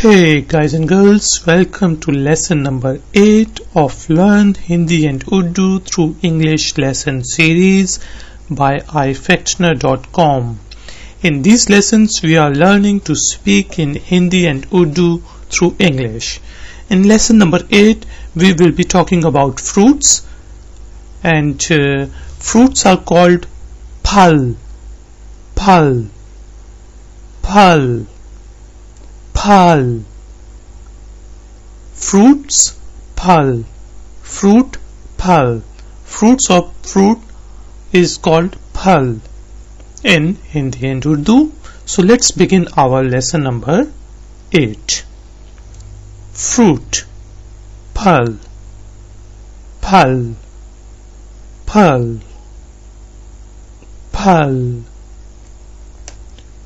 Hey guys and girls, welcome to lesson number 8 of Learn Hindi and Urdu through English lesson series by Ifactner.com. In these lessons we are learning to speak in Hindi and Urdu through English. In lesson number 8 we will be talking about fruits, and fruits are called phal. Fruits, phal. Fruit, phal. Fruits of fruit is called phal in Hindi and Urdu. So let's begin our lesson number 8. Fruit, phal.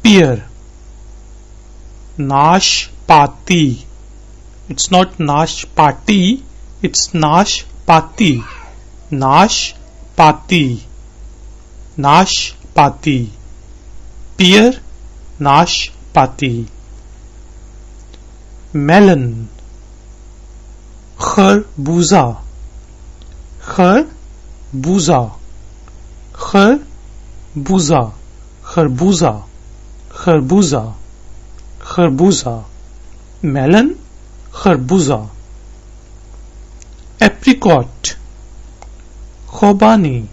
Pear, Nashpati. It's not Nashpati, it's Nashpati. Pear, Nashpati. Melon, Kharbuza. Melon, kharbuza. Apricot, khobani.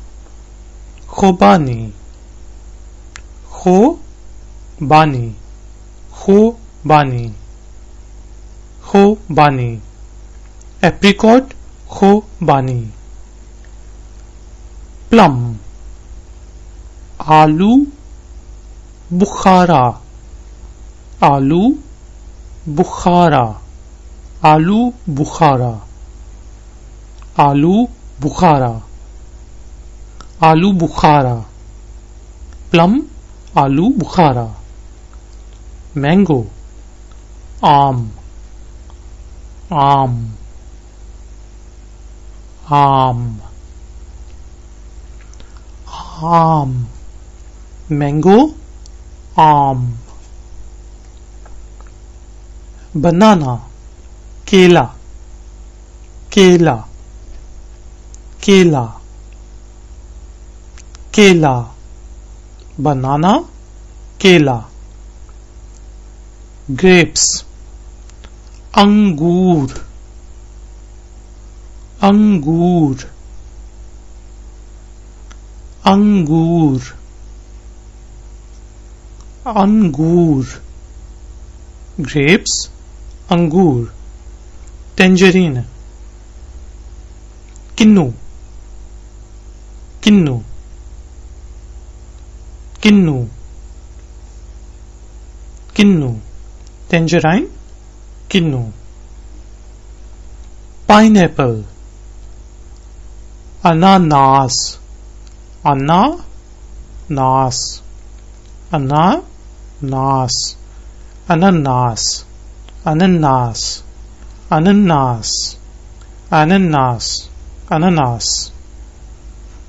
Apricot, khobani. Plum, आलू बुखारा. Plum, आलू बुखारा. Mango, आम. Mango, आम. Banana, केला. Banana, केला. Grapes, अंगूर. Grapes, अंगूर. Tangerine, kinnow. Tangerine, kinnow. Pineapple, ananas.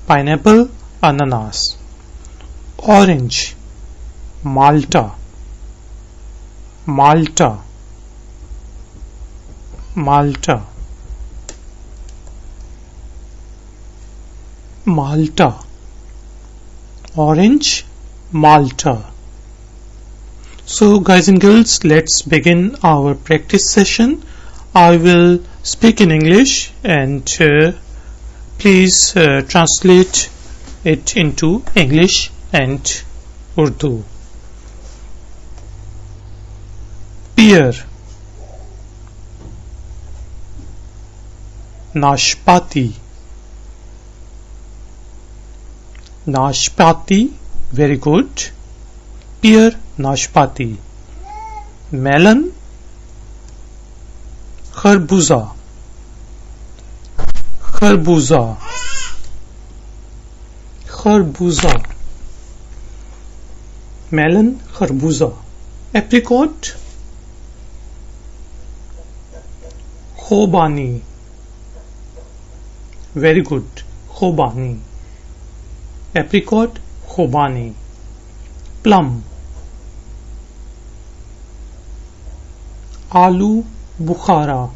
Pineapple, ananas. Orange, Malta. Orange, Malta. So guys and girls, let's begin our practice session. I will speak in English and please translate it into English and Urdu. Pear, Nashpati. Very good. Pear, Nashpati. Melon, kharbuza. Melon, kharbuza. Apricot, khobani. Very good. Khobani. Apricot, khobani. Plum, Aloo bukhara.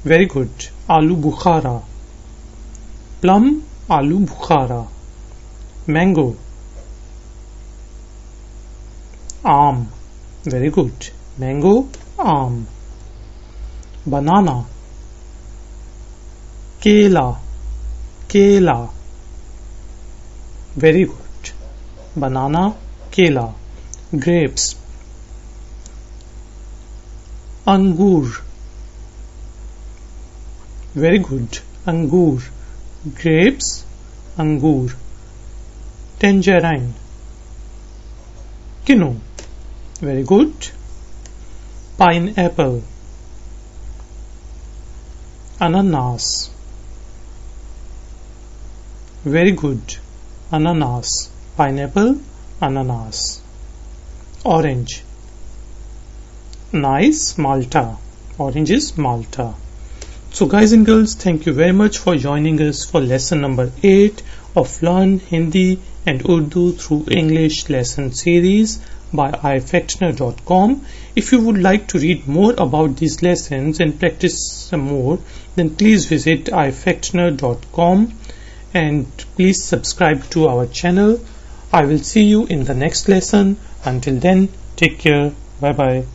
Very good. Aloo bukhara. Plum, aloo bukhara. Mango. Aam. Very good. Mango, aam. Banana. Kela. Kela. Very good. Banana, kela. Grapes. Angur. Very good. Angur. Grapes, angur. Tangerine. Kinu. Very good. Pineapple. Ananas. Very good. Ananas. Pineapple, ananas. Orange. Nice. Malta. Orange is Malta. So guys and girls, thank you very much for joining us for lesson number 8 of Learn Hindi and Urdu through English lesson series by Ifactner.com. If you would like to read more about these lessons and practice some more, then please visit Ifactner.com and please subscribe to our channel. I will see you in the next lesson. Until then, take care. Bye bye.